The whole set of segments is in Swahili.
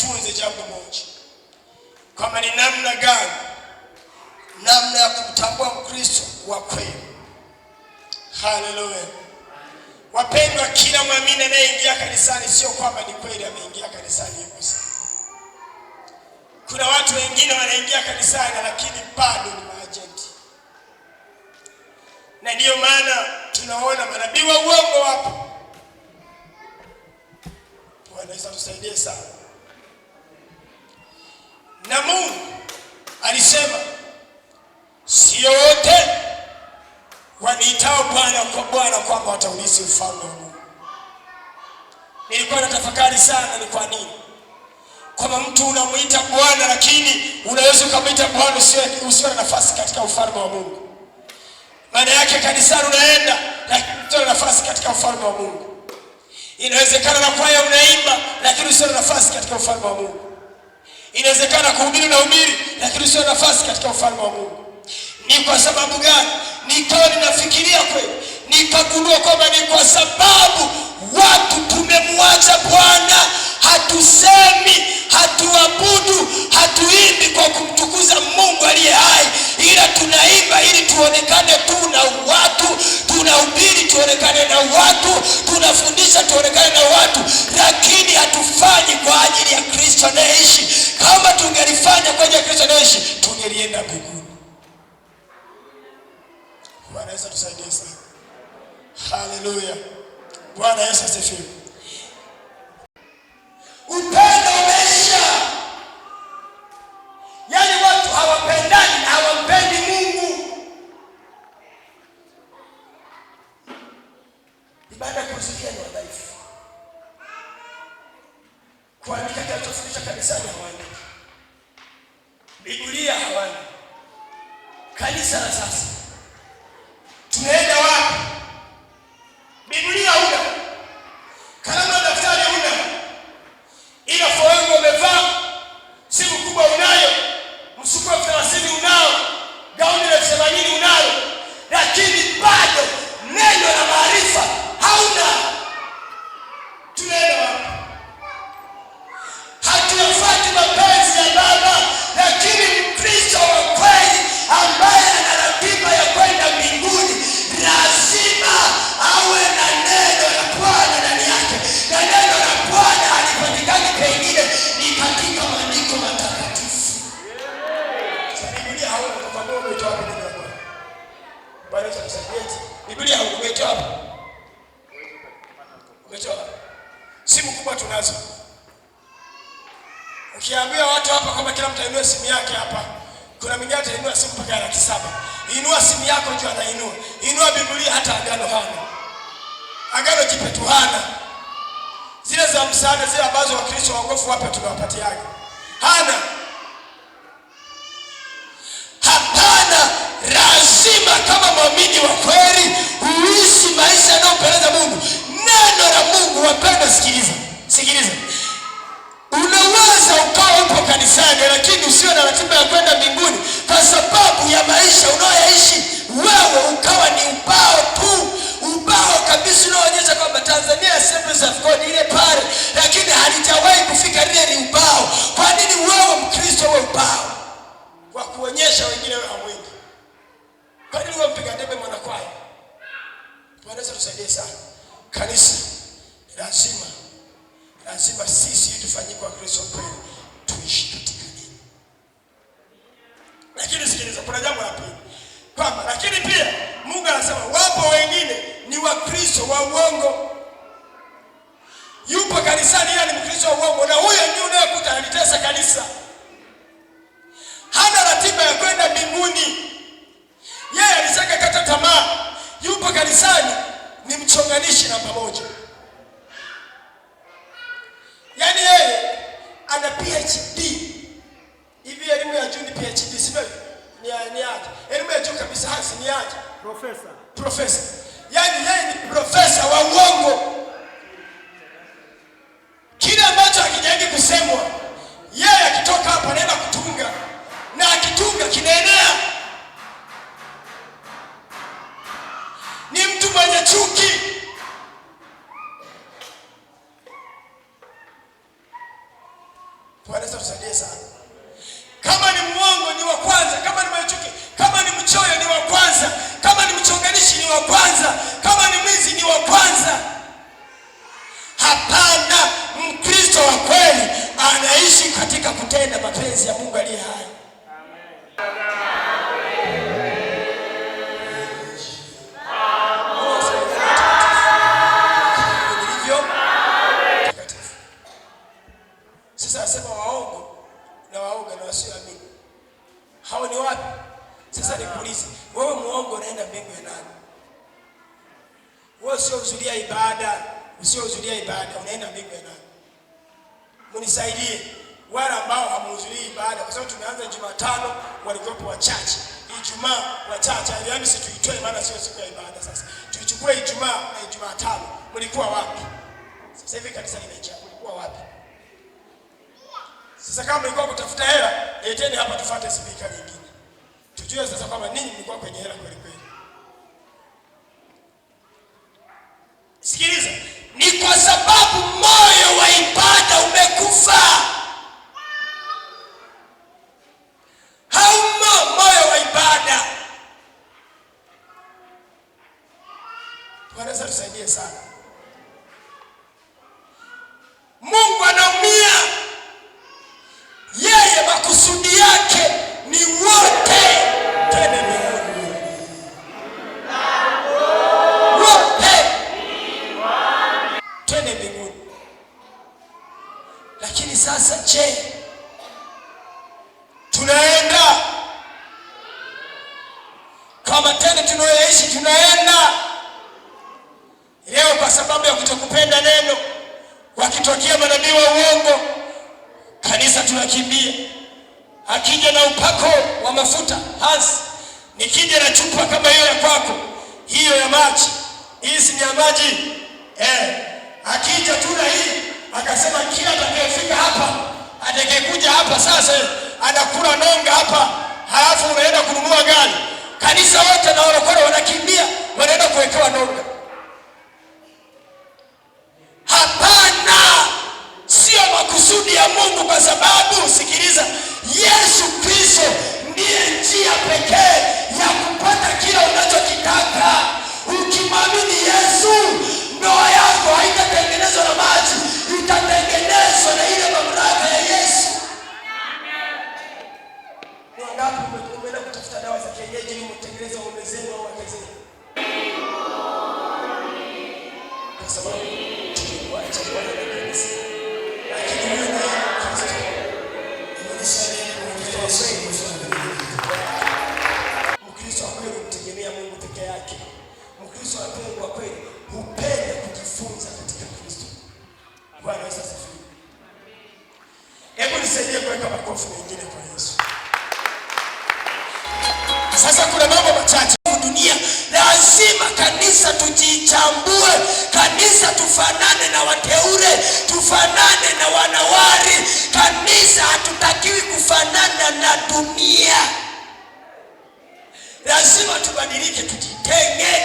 tujifunze jambo moja, kama ni namna gani, namna ya kumtambua Mkristo wa kweli. Haleluya. Wapendwa, kila mwamini anayeingia kanisani sio kwamba ni kweli ameingia kanisani yuko sawa. Kuna watu wengine wanaingia kanisani lakini bado ni maagenti. Na ndiyo maana tunaona manabii wa uongo wapo. Bwana Yesu atusaidie sana. Na Mungu alisema sio wote waniitao Bwana kwa Bwana kwamba wataurithi ufalme wa Mungu. Nilikuwa natafakari sana ni kwa nini. Kama mtu unamuita Bwana lakini unaweza kumuita Bwana usiwe na nafasi katika ufalme wa Mungu. Maana yake kanisani unaenda lakini usiwe na nafasi katika ufalme wa Mungu. Inawezekana na kwaya unaimba lakini usiwe na nafasi katika ufalme wa Mungu. Inawezekana kuhubiri na hubiri lakini usiwe na nafasi katika ufalme wa Mungu. Ni kwa sababu gani? Nikawa ninafikiria kweli, nikagundua kwamba ni kwa sababu watu tumemwacha Bwana. Hatusemi, hatuabudu, hatuimbi kwa kumtukuza Mungu aliye hai, ila tunaimba ili tuonekane tu na watu, tunahubiri tuonekane na watu, tunafundisha tuonekane na watu, lakini hatufanyi kwa ajili ya Kristo anayeishi. Kama tungelifanya kwa ajili ya Kristo anayeishi, tungelienda mbinguni. Bwana Yesu atusaidie sana. Haleluya. Bwana Yesu asifiwe. Upendo umesha. Yaani watu hawapendani na hawampendi Mungu. Ibada kusikia ni wadhaifu. Kuandika kinachofundisha kanisani hawaandiki. Biblia hawana. Kanisa la sasa tunaenda wapi? Biblia huna, kalamu na daftari huna, ila foengo umevaa, simu kubwa unayo, msuko wa 30 unao, gauni la 80 unalo, lakini bado neno la maarifa hauna. Tunaenda wapi? Hatuyafuati mapenzi ya Baba, lakini Mkristo wa kweli ambaye ana ratiba ya kwenda mbinguni lazima awe na neno la Bwana ndani yake. Na neno la Bwana halipatikani pengine, ni katika maandiko matakatifu. Biblia hauna kwa sababu umetoa neno la Bwana. Bwana Yesu asifiwe. Biblia umetoa. Umetoa. Simu kubwa tunazo. Ukiambia watu hapa kama kila mtu ainue simu yake hapa, kuna mwingine atainua simu mpaka 700,000. Inua simu yako njoo anainua. Inua Biblia hata agano hana. Agano jipetu hana. Zile za msaada zile ambazo Wakristo waongofu hapa tunawapatiaga. Hana. Hapana, lazima kama muumini wa kweli uishi maisha yanayopendeza Mungu. Neno la Mungu wapenda, sikiliza. Sikiliza. Unaweza ukawa upo kanisani lakini usiwe na ratiba ya kwenda mbinguni kwa sababu ya maisha unayoishi wewe, ukawa ni ubao tu, ubao kabisa unaonyesha kwamba Tanzania Assemblies of God ile pale, lakini halijawahi kufika ile ubao. Kwa nini wewe Mkristo wewe ubao kwa kuonyesha wengine wewe hawezi? Kwa nini wewe mpiga debe mwanakwaya? Bwana Yesu tusaidie sana. Kanisa lazima sisi tufanye kwa Kristo kweli, tuishi katika nini. Lakini sikiliza, kuna jambo la pili. Kwamba lakini pia Mungu anasema wapo wengine ni Wakristo wa uongo. Yupo kanisani ila ni Mkristo wa uongo, na huyo ndiye unayekuta analitesa kanisa. Hana ratiba ya kwenda mbinguni. Yeye alisaka kata tamaa. Yupo kanisani ni mchonganishi namba 1. Yaani yeye ana PhD. Hivi elimu ya juu ni PhD, sivyo? Ni aje? Elimu ya juu kabisa hasi ni aje? Profesa. Yaani yeye ni profesa wa uongo. Kile ambacho hakijagi kusemwa, yeye akitoka hapa anaenda kutunga. Na akitunga kinaenea. Ni mtu mwenye chuki. Bwana tusaidie sana. Kama ni muongo ni wa kwanza, kama ni mchuki, kama ni mchoyo ni wa kwanza, kama ni mchonganishi ni wa kwanza, kama ni mwizi ni wa kwanza. Hapana, Mkristo wa kweli anaishi katika kutenda mapenzi ya Mungu aliye hai. Sasa asema waongo na waoga na wasioamini. Hao ni wapi? Sasa nikuulize, wewe muongo unaenda mbingu ya nani? Wewe usiohudhuria ibada, unaenda mbingu ya nani? Munisaidie wale ambao hamuhudhurii ibada, kwa sababu tumeanza Jumatano walikuwa wachache. Ijumaa wachache. Yaani si tuitoe maana sio siku ya ibada sasa. Tuichukue Ijumaa na Jumatano. Mlikuwa wapi? Sasa hivi kanisa limejaa. Mlikuwa wapi? Sasa kama mlikuwa kutafuta hela, leteni hapa tufuate spika nyingine. Tujue sasa kama ninyi mlikuwa kwenye hela kweli kweli. Sikiliza, ni kwa sababu moyo wa ibada umekufa. Haumo moyo wa ibada. Bwana tusaidie sana. Mungu anaumia. Yeye makusudi yake ni wote tena ni wote tena mbinguni. Lakini sasa je, tunaenda kama tena tunayoishi? Tunaenda leo kwa sababu ya kutokupenda neno, wakitokea manabii wa uongo kanisa tunakimbia. Akija na upako wa mafuta hasi, nikija na chupa kama hiyo ya kwako, hiyo ya maji, hii si ya maji. Akija tu na hii akasema kila atakayefika hapa, atakayekuja hapa sasa anakula nonga hapa, halafu unaenda kununua gari. Kanisa wote na warokore wanakimbia, wanaenda kuwekewa nonga. Hapana, sio makusudi ya Mungu, kwa sababu sikiliza, Yesu Kristo ndiye njia pekee ya kupata kila unachokitaka. Ukimwamini Yesu, ndoa yako haitatengenezwa na maji, itatengenezwa na ile mamlaka ya Yesu. Ni wangapi umeenda kutafuta dawa za kienyeji ili mtengeneze ng'ombe zenu au wake zenu? Kwa sababu tulikuacha Bwana na kanisa. Lakini wewe na Kristo Mkristo wa kweli mtegemea Mungu peke yake. Mkristo wa kweli hupenda kujifunza katika Kristo. Bwana Yesu asifiwe. Hebu nisaidie kuweka makofi mengine kwa Yesu. Sasa kuna mambo machache dunia. Lazima kanisa tujichambue. Kanisa tufanane na wateule, tufanane na wanawari. Kanisa hatutakiwi kufanana na dunia. Lazima tubadilike, tujitenge.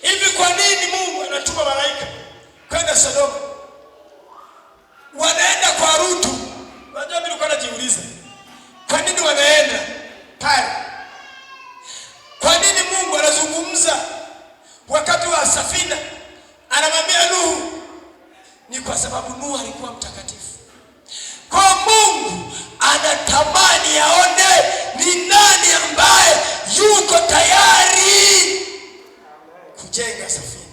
Hivi kwa nini Mungu anatuma malaika kwenda Sodoma? Wanaenda kwa Rutu. Unajua mimi nilikuwa najiuliza, kwa nini wanaenda pale? Kwa nini Mungu anazungumza wakati wa safina anamwambia Nuhu? Ni kwa sababu Nuhu alikuwa mtakatifu. Kwa Mungu anatamani aone ni nani ambaye yuko tayari kujenga safina.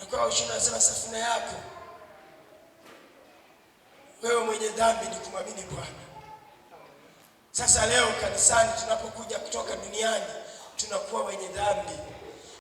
Alikuwa anasema safina yako wewe mwenye dhambi ni kumwamini Bwana. Sasa leo kanisani tunapokuja kutoka duniani tunakuwa wenye dhambi.